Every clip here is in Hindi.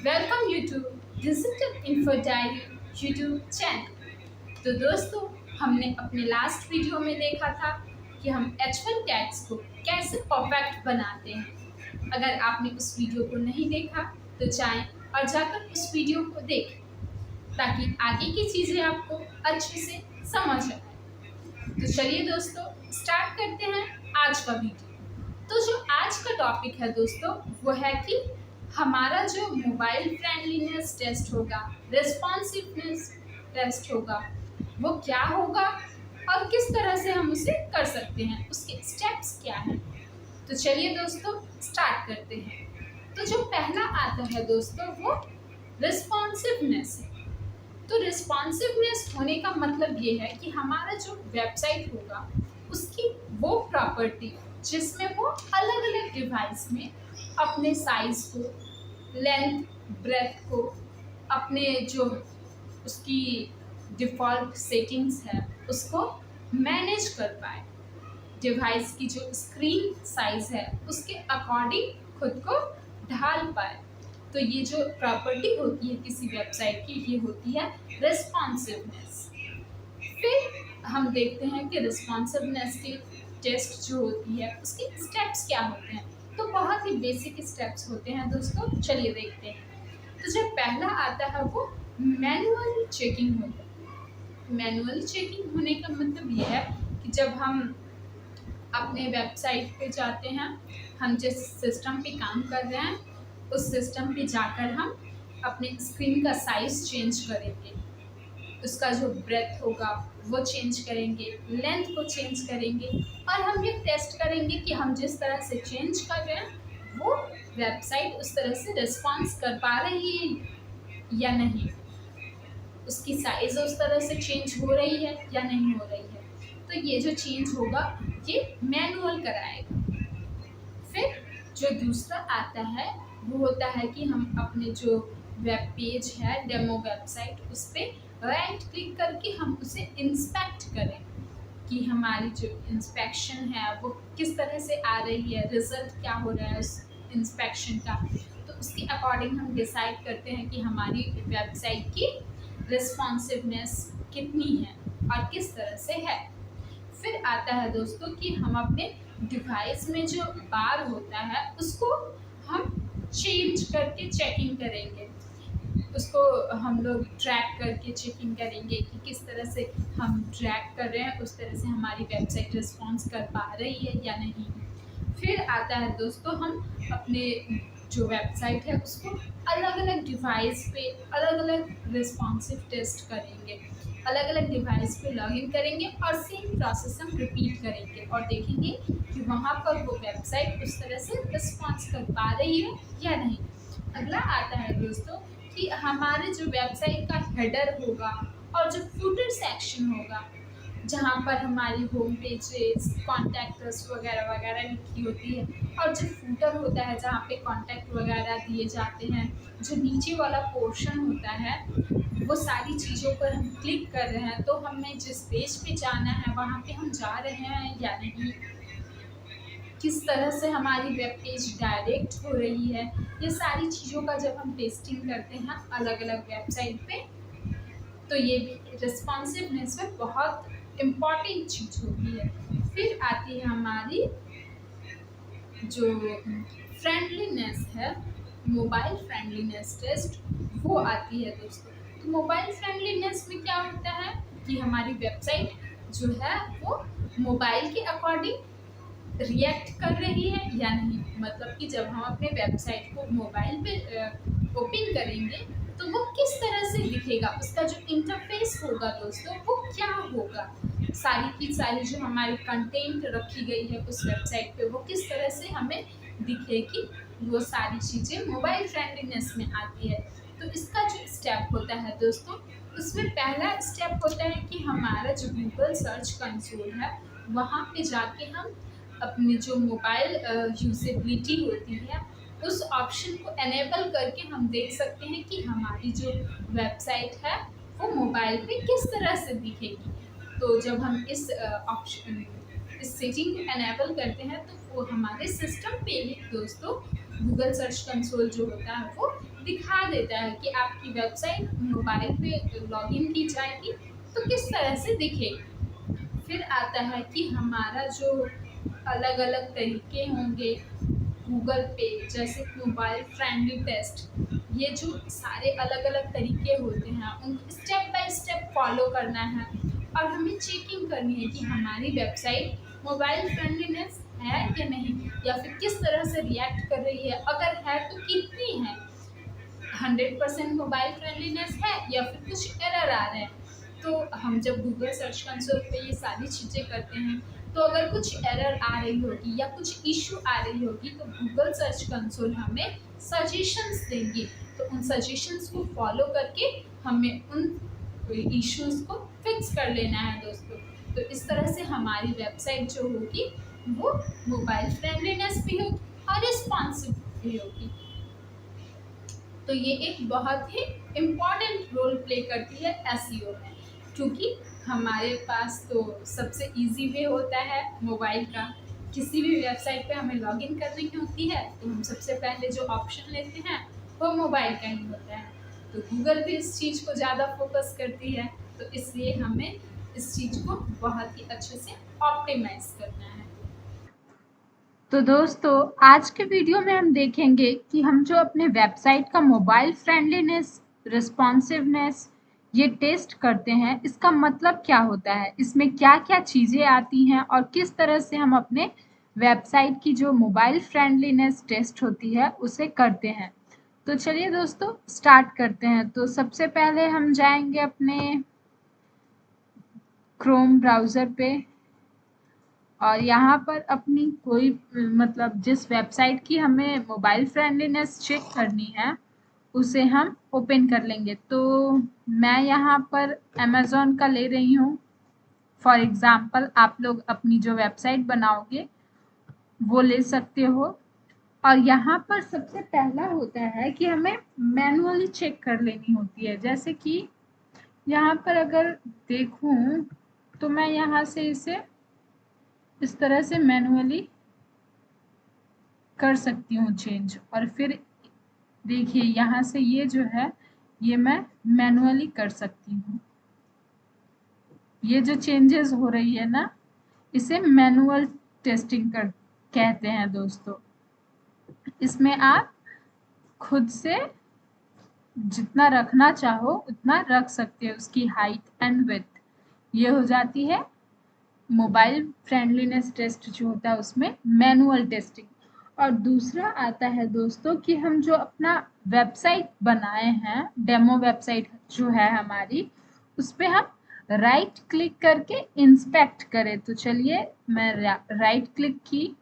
Welcome you to digital info diary YouTube channel. तो दोस्तों, हमने अपने लास्ट वीडियो में देखा था कि हम H1 टैग्स को कैसे परफेक्ट बनाते हैं। अगर आपने उस वीडियो को नहीं देखा तो जाएं और जाकर उस वीडियो को देखें ताकि आगे की चीज़ें आपको अच्छे से समझ आए। तो चलिए दोस्तों, स्टार्ट करते हैं आज का वीडियो। तो जो आज का टॉपिक है दोस्तों, वो है कि हमारा जो मोबाइल फ्रेंडलीनेस टेस्ट होगा, रिस्पॉन्सिवनेस टेस्ट होगा, वो क्या होगा और किस तरह से हम उसे कर सकते हैं, उसके स्टेप्स क्या हैं। तो चलिए दोस्तों, स्टार्ट करते हैं। तो जो पहला आता है दोस्तों, वो रिस्पॉन्सिवनेस है। तो रिस्पॉन्सिवनेस होने का मतलब ये है कि हमारा जो वेबसाइट होगा उसकी वो प्रॉपर्टी जिसमें वो अलग अलग डिवाइस में अपने साइज को, लेंथ, ब्रेथ को, अपने जो उसकी डिफ़ॉल्ट सेटिंग्स है उसको मैनेज कर पाए, डिवाइस की जो स्क्रीन साइज़ है उसके अकॉर्डिंग खुद को ढाल पाए। तो ये जो प्रॉपर्टी होती है किसी वेबसाइट की, ये होती है रिस्पॉन्सिवनेस। फिर हम देखते हैं कि रिस्पॉन्सिवनेस की टेस्ट जो होती है उसके स्टेप्स क्या होते हैं। तो बहुत ही बेसिक स्टेप्स होते हैं दोस्तों, चलिए देखते हैं। तो जब पहला आता है वो मैनुअल चेकिंग होता है। मैनुअल चेकिंग होने का मतलब ये है कि जब हम अपने वेबसाइट पे जाते हैं, हम जिस सिस्टम पे काम कर रहे हैं उस सिस्टम पे जाकर हम अपने स्क्रीन का साइज़ चेंज करेंगे, उसका जो ब्रेथ होगा वो चेंज करेंगे, लेंथ को चेंज करेंगे, और हम ये टेस्ट करेंगे कि हम जिस तरह से चेंज कर रहे हैं वो वेबसाइट उस तरह से रिस्पॉन्स कर पा रही है या नहीं, उसकी साइज़ उस तरह से चेंज हो रही है या नहीं हो रही है। तो ये जो चेंज होगा ये मैनुअल कराएगा। फिर जो दूसरा आता है वो होता है कि हम अपने जो वेब पेज है, डेमो वेबसाइट, उस पर राइट क्लिक करके हम उसे इंस्पेक्ट करें कि हमारी जो इंस्पेक्शन है वो किस तरह से आ रही है, रिजल्ट क्या हो रहा है उस इंस्पेक्शन का। तो उसके अकॉर्डिंग हम डिसाइड करते हैं कि हमारी वेबसाइट की रिस्पॉन्सिवनेस कितनी है और किस तरह से है। फिर आता है दोस्तों कि हम अपने डिवाइस में जो बार होता है उसको हम चेंज करके चेकिंग करेंगे, उसको हम लोग ट्रैक करके चेकिंग करेंगे कि किस तरह से हम ट्रैक कर रहे हैं उस तरह से हमारी वेबसाइट रिस्पॉन्स कर पा रही है या नहीं। फिर आता है दोस्तों, हम अपने जो वेबसाइट है उसको अलग अलग डिवाइस पे अलग अलग रिस्पॉन्सिव टेस्ट करेंगे, अलग अलग डिवाइस पे लॉगिन करेंगे और सेम प्रोसेस हम रिपीट करेंगे और देखेंगे कि वहाँ पर वो वेबसाइट उस तरह से रिस्पॉन्स कर पा रही है या नहीं। अगला आता है दोस्तों कि हमारे जो वेबसाइट का हेडर होगा और जो फूटर सेक्शन होगा जहाँ पर हमारी होम पेजेस, कॉन्टैक्ट्स वगैरह वगैरह लिखी होती है, और जो फूटर होता है जहाँ पे कॉन्टैक्ट वगैरह दिए जाते हैं, जो नीचे वाला पोर्शन होता है, वो सारी चीज़ों पर हम क्लिक कर रहे हैं तो हमें जिस पेज पे जाना है वहाँ पे हम जा रहे हैं या नहीं, किस तरह से हमारी वेब पेज डायरेक्ट हो रही है, ये सारी चीज़ों का जब हम टेस्टिंग करते हैं अलग अलग वेबसाइट पे, तो ये भी रिस्पॉन्सिवनेस में बहुत इम्पॉर्टेंट चीज़ होती है। फिर आती है हमारी जो फ्रेंडलीनेस है, मोबाइल फ्रेंडलीनेस टेस्ट, वो आती है दोस्तों। तो मोबाइल फ्रेंडलीनेस में क्या होता है कि हमारी वेबसाइट जो है वो मोबाइल के अकॉर्डिंग रिएक्ट कर रही है या नहीं, मतलब कि जब हम अपने वेबसाइट को मोबाइल पे ओपन करेंगे तो वो किस तरह से दिखेगा, उसका जो इंटरफेस होगा दोस्तों वो क्या होगा, सारी की सारी जो हमारी कंटेंट रखी गई है उस वेबसाइट पे वो किस तरह से हमें दिखेगी, वो सारी चीज़ें मोबाइल फ्रेंडलीनेस में आती है। तो इसका जो स्टेप होता है दोस्तों, उसमें पहला स्टेप होता है कि हमारा जो गूगल सर्च कंसोल है वहाँ पे जाके हम अपनी जो मोबाइल यूजेबिलिटी होती है उस ऑप्शन को एनेबल करके हम देख सकते हैं कि हमारी जो वेबसाइट है वो मोबाइल पे किस तरह से दिखेगी। तो जब हम इस ऑप्शन इस सेटिंग को एनेबल करते हैं तो वो हमारे सिस्टम पे ही दोस्तों गूगल सर्च कंसोल जो होता है वो दिखा देता है कि आपकी वेबसाइट मोबाइल पे लॉगिन की जाएगी तो किस तरह से दिखेगी। फिर आता है कि हमारा जो अलग अलग तरीके होंगे गूगल पे, जैसे मोबाइल फ्रेंडली टेस्ट, ये जो सारे अलग अलग तरीके होते हैं उनको स्टेप बाय स्टेप फॉलो करना है और हमें चेकिंग करनी है कि हमारी वेबसाइट मोबाइल फ्रेंडलीनेस है या नहीं, या फिर किस तरह से रिएक्ट कर रही है, अगर है तो कितनी है, 100% मोबाइल फ्रेंडलीनेस है या फिर कुछ एरर आ रहे हैं। तो हम जब गूगल सर्च कंसोल पे ये सारी चीज़ें करते हैं तो अगर कुछ एरर आ रही होगी या कुछ इशू आ रही होगी तो गूगल सर्च कंसोल हमें सजेशंस देंगी, तो उन सजेशंस को फॉलो करके हमें उन इश्यूज को फिक्स कर लेना है दोस्तों। तो इस तरह से हमारी वेबसाइट जो होगी वो मोबाइल फ्रेंडलीनेस भी होगी और रिस्पॉन्सिव भी होगी। तो ये एक बहुत ही इम्पॉर्टेंट रोल प्ले करती है एसईओ में, क्योंकि हमारे पास तो सबसे इजी वे होता है मोबाइल का। किसी भी वेबसाइट पे हमें लॉगिन करने की होती है तो हम सबसे पहले जो ऑप्शन लेते हैं वो मोबाइल का ही होता है। तो गूगल भी इस चीज़ को ज़्यादा फोकस करती है, तो इसलिए हमें इस चीज़ को बहुत ही अच्छे से ऑप्टिमाइज करना है। तो दोस्तों आज के वीडियो में हम देखेंगे कि हम जो अपने वेबसाइट का मोबाइल फ्रेंडलीनेस, रिस्पॉन्सिवनेस ये टेस्ट करते हैं, इसका मतलब क्या होता है, इसमें क्या क्या चीज़ें आती हैं और किस तरह से हम अपने वेबसाइट की जो मोबाइल फ्रेंडलीनेस टेस्ट होती है उसे करते हैं। तो चलिए दोस्तों स्टार्ट करते हैं। तो सबसे पहले हम जाएंगे अपने क्रोम ब्राउज़र पे और यहाँ पर अपनी कोई मतलब जिस वेबसाइट की हमें मोबाइल फ्रेंडलीनेस चेक करनी है उसे हम ओपन कर लेंगे। तो मैं यहाँ पर अमेज़ॉन का ले रही हूँ फॉर एग्ज़ाम्पल। आप लोग अपनी जो वेबसाइट बनाओगे वो ले सकते हो। और यहाँ पर सबसे पहला होता है कि हमें मैनुअली चेक कर लेनी होती है। जैसे कि यहाँ पर अगर देखूँ तो मैं यहाँ से इसे इस तरह से मैनुअली कर सकती हूँ चेंज। और फिर देखिए यहाँ से ये जो है ये मैं मैनुअली कर सकती हूँ। ये जो चेंजेस हो रही है ना इसे मैनुअल टेस्टिंग कर कहते हैं दोस्तों। इसमें आप खुद से जितना रखना चाहो उतना रख सकते हो। उसकी हाइट एंड विड्थ ये हो जाती है मोबाइल फ्रेंडलीनेस टेस्ट जो होता है उसमें मैनुअल टेस्टिंग। और दूसरा आता है दोस्तों कि हम जो अपना वेबसाइट बनाए हैं, डेमो वेबसाइट जो है हमारी, उस पर हम राइट क्लिक करके इंस्पेक्ट करें। तो चलिए मैं राइट क्लिक की,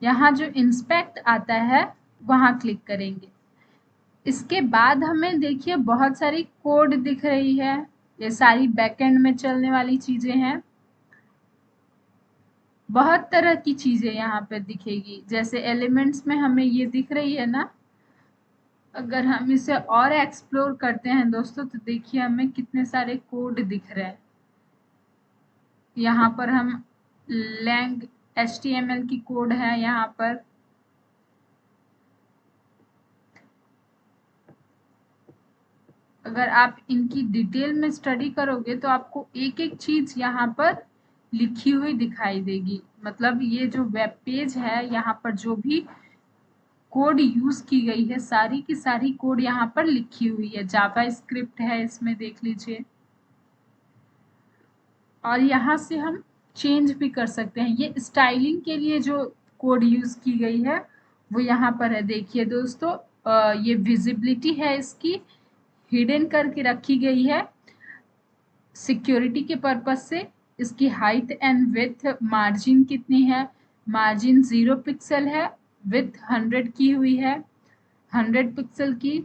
यहाँ जो इंस्पेक्ट आता है वहाँ क्लिक करेंगे। इसके बाद हमें देखिए बहुत सारी कोड दिख रही है, ये सारी बैकएंड में चलने वाली चीज़ें हैं। बहुत तरह की चीज़ें यहाँ पर दिखेगी, जैसे एलिमेंट्स में हमें ये दिख रही है ना। अगर हम इसे और एक्सप्लोर करते हैं दोस्तों तो देखिए हमें कितने सारे कोड दिख रहे हैं। यहाँ पर हम लैंग HTML की कोड है यहाँ पर। अगर आप इनकी डिटेल में स्टडी करोगे तो आपको एक एक चीज़ यहाँ पर लिखी हुई दिखाई देगी। मतलब ये जो वेब पेज है यहाँ पर जो भी कोड यूज़ की गई है सारी की सारी कोड यहाँ पर लिखी हुई है। जावा स्क्रिप्ट है इसमें, देख लीजिए। और यहाँ से हम चेंज भी कर सकते हैं। ये स्टाइलिंग के लिए जो कोड यूज़ की गई है वो यहाँ पर है। देखिए दोस्तों ये विजिबिलिटी है इसकी हिडन करके रखी गई है सिक्योरिटी के पर्पस से। इसकी हाइट एंड विड्थ, मार्जिन कितनी है, मार्जिन 0 पिक्सल है, विड्थ 100 की हुई है, 100 पिक्सल की।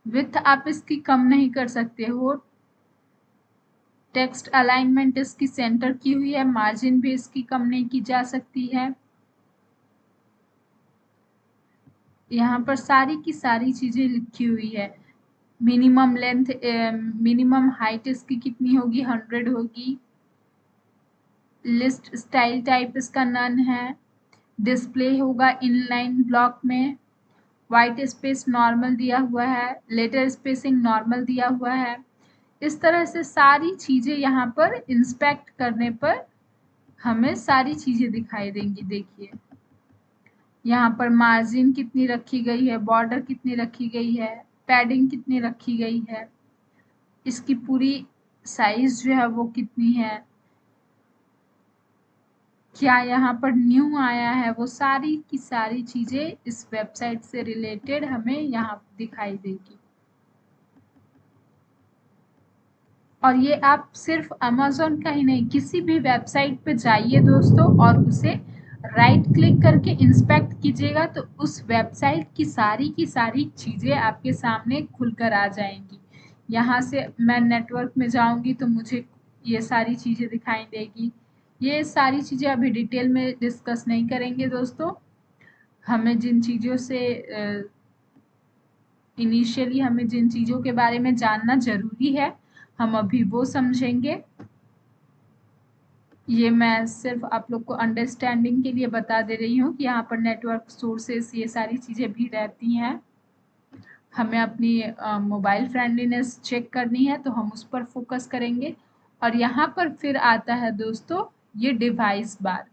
विड्थ आप इसकी कम नहीं कर सकते हो। टेक्स्ट अलाइनमेंट इसकी सेंटर की हुई है, मार्जिन भी इसकी कम नहीं की जा सकती है। यहाँ पर सारी की सारी चीज़ें लिखी हुई है। मिनिमम लेंथ, मिनिमम हाइट इसकी कितनी होगी, 100 होगी। लिस्ट स्टाइल टाइप इसका नन है। डिस्प्ले होगा इनलाइन ब्लॉक में। वाइट स्पेस नॉर्मल दिया हुआ है। लेटर स्पेसिंग नॉर्मल दिया हुआ है। इस तरह से सारी चीज़ें यहाँ पर इंस्पेक्ट करने पर हमें सारी चीज़ें दिखाई देंगी। देखिए यहाँ पर मार्जिन कितनी रखी गई है, बॉर्डर कितनी रखी गई है, पैडिंग कितनी रखी गई है, इसकी पूरी साइज जो है वो कितनी है, क्या यहाँ पर न्यू आया है, वो सारी की सारी चीज़ें इस वेबसाइट से रिलेटेड हमें यहाँ दिखाई देगी। और ये आप सिर्फ अमेज़न का ही नहीं, किसी भी वेबसाइट पे जाइए दोस्तों और उसे राइट क्लिक करके इंस्पेक्ट कीजिएगा तो उस वेबसाइट की सारी चीज़ें आपके सामने खुलकर आ जाएंगी। यहाँ से मैं नेटवर्क में जाऊँगी तो मुझे ये सारी चीज़ें दिखाई देगी। ये सारी चीज़ें अभी डिटेल में डिस्कस नहीं करेंगे दोस्तों। हमें जिन चीज़ों से इनिशियली हमें जिन चीज़ों के बारे में जानना ज़रूरी है हम अभी वो समझेंगे। ये मैं सिर्फ आप लोग को अंडरस्टैंडिंग के लिए बता दे रही हूँ कि यहाँ पर नेटवर्क सोर्सेस ये सारी चीज़ें भी रहती हैं। हमें अपनी मोबाइल फ्रेंडलीनेस चेक करनी है तो हम उस पर फोकस करेंगे। और यहाँ पर फिर आता है दोस्तों ये डिवाइस बार,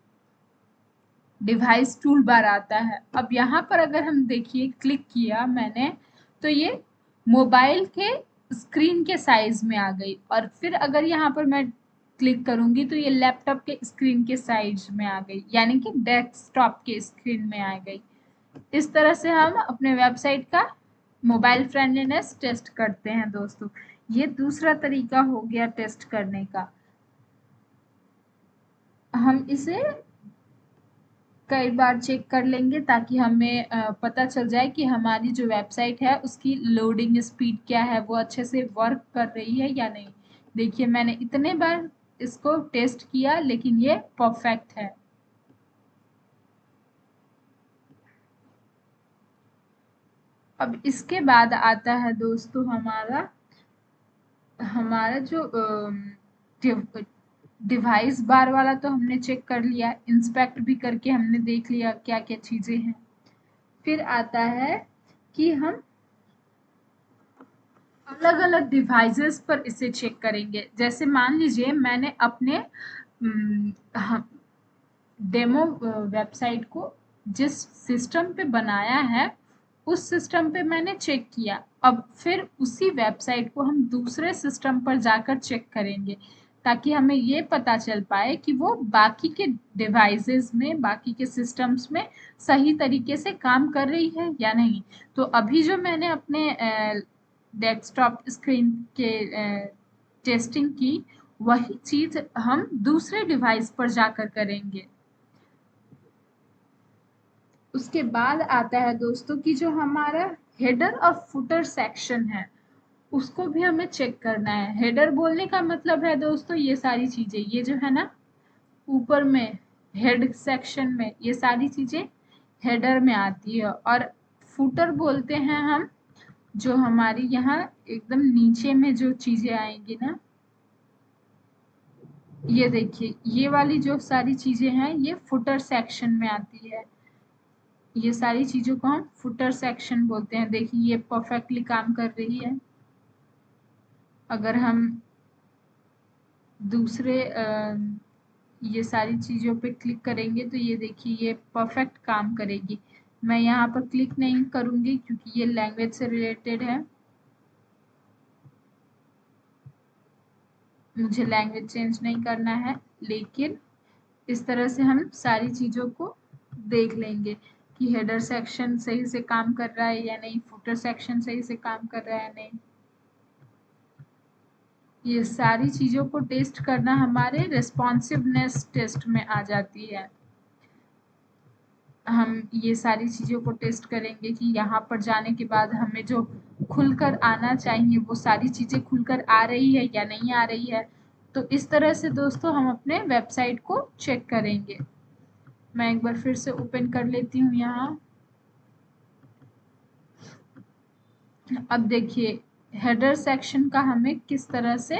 डिवाइस टूल बार आता है। अब यहाँ पर अगर हम देखिए क्लिक किया मैंने तो ये मोबाइल के स्क्रीन के साइज में आ गई और फिर अगर यहाँ पर मैं क्लिक करूंगी तो ये लैपटॉप के स्क्रीन के साइज में आ गई, यानी कि डेस्कटॉप के स्क्रीन में आ गई। इस तरह से हम अपने वेबसाइट का मोबाइल फ्रेंडलीनेस टेस्ट करते हैं दोस्तों। ये दूसरा तरीका हो गया टेस्ट करने का। हम इसे कई बार चेक कर लेंगे ताकि हमें पता चल जाए कि हमारी जो वेबसाइट है उसकी लोडिंग स्पीड क्या है, वो अच्छे से वर्क कर रही है या नहीं। देखिए मैंने इतने बार इसको टेस्ट किया लेकिन ये परफेक्ट है। अब इसके बाद आता है दोस्तों हमारा हमारा जो डिवाइस बार वाला तो हमने चेक कर लिया, इंस्पेक्ट भी करके हमने देख लिया क्या क्या चीज़ें हैं। फिर आता है कि हम अलग अलग डिवाइसेस पर इसे चेक करेंगे। जैसे मान लीजिए मैंने अपने डेमो वेबसाइट को जिस सिस्टम पे बनाया है उस सिस्टम पे मैंने चेक किया। अब फिर उसी वेबसाइट को हम दूसरे सिस्टम पर जाकर चेक करेंगे ताकि हमें ये पता चल पाए कि वो बाकी के डिवाइसेस में, बाकी के सिस्टम्स में सही तरीके से काम कर रही है या नहीं। तो अभी जो मैंने अपने डेस्कटॉप स्क्रीन के टेस्टिंग की वही चीज़ हम दूसरे डिवाइस पर जाकर करेंगे। उसके बाद आता है दोस्तों कि जो हमारा हेडर और फुटर सेक्शन है उसको भी हमें चेक करना है। हेडर बोलने का मतलब है दोस्तों ये सारी चीज़ें, ये जो है ना ऊपर में हेड सेक्शन में ये सारी चीज़ें हेडर में आती है। और फुटर बोलते हैं हम जो हमारी यहाँ एकदम नीचे में जो चीज़ें आएंगी ना, ये देखिए ये वाली जो सारी चीज़ें हैं ये फुटर सेक्शन में आती है। ये सारी चीज़ों को हम फुटर सेक्शन बोलते हैं। देखिए ये परफेक्टली काम कर रही है। अगर हम दूसरे ये सारी चीज़ों पे क्लिक करेंगे तो ये देखिए ये परफेक्ट काम करेगी। मैं यहाँ पर क्लिक नहीं करूँगी क्योंकि ये लैंग्वेज से रिलेटेड है, मुझे लैंग्वेज चेंज नहीं करना है। लेकिन इस तरह से हम सारी चीज़ों को देख लेंगे कि हेडर सेक्शन सही से काम कर रहा है या नहीं, फुटर सेक्शन सही से काम कर रहा है नहीं। ये सारी चीज़ों को टेस्ट करना हमारे रिस्पॉन्सिवनेस टेस्ट में आ जाती है। हम ये सारी चीज़ों को टेस्ट करेंगे कि यहाँ पर जाने के बाद हमें जो खुलकर आना चाहिए वो सारी चीज़ें खुलकर आ रही है या नहीं आ रही है। तो इस तरह से दोस्तों हम अपने वेबसाइट को चेक करेंगे। मैं एक बार फिर से ओपन कर लेती हूँ यहाँ। अब देखिए हेडर सेक्शन का हमें किस तरह से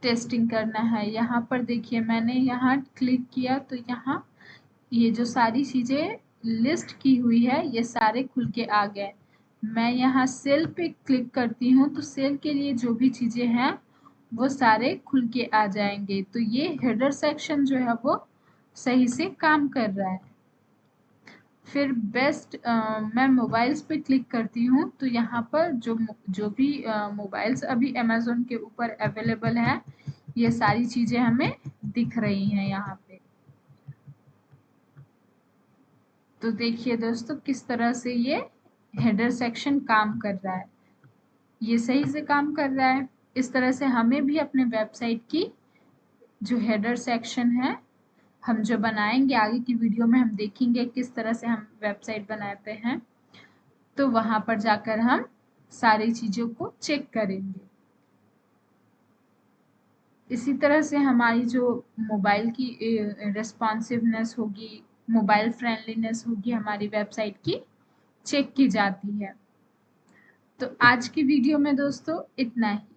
टेस्टिंग करना है। यहाँ पर देखिए मैंने यहाँ क्लिक किया तो यहाँ ये जो सारी चीज़ें लिस्ट की हुई है ये सारे खुल के आ गए। मैं यहाँ सेल पे क्लिक करती हूँ तो सेल के लिए जो भी चीज़ें हैं वो सारे खुल के आ जाएंगे। तो ये हेडर सेक्शन जो है वो सही से काम कर रहा है। फिर बेस्ट मैं मोबाइल्स पे क्लिक करती हूँ तो यहाँ पर जो भी मोबाइल्स अभी अमेज़न के ऊपर अवेलेबल है ये सारी चीज़ें हमें दिख रही हैं यहाँ पे। तो देखिए दोस्तों किस तरह से ये हेडर सेक्शन काम कर रहा है, ये सही से काम कर रहा है। इस तरह से हमें भी अपने वेबसाइट की जो हेडर सेक्शन है हम जो बनाएंगे आगे की वीडियो में हम देखेंगे किस तरह से हम वेबसाइट बनाते हैं, तो वहां पर जाकर हम सारी चीज़ों को चेक करेंगे। इसी तरह से हमारी जो मोबाइल की रिस्पॉन्सिवनेस होगी, मोबाइल फ्रेंडलीनेस होगी हमारी वेबसाइट की चेक की जाती है। तो आज की वीडियो में दोस्तों इतना ही।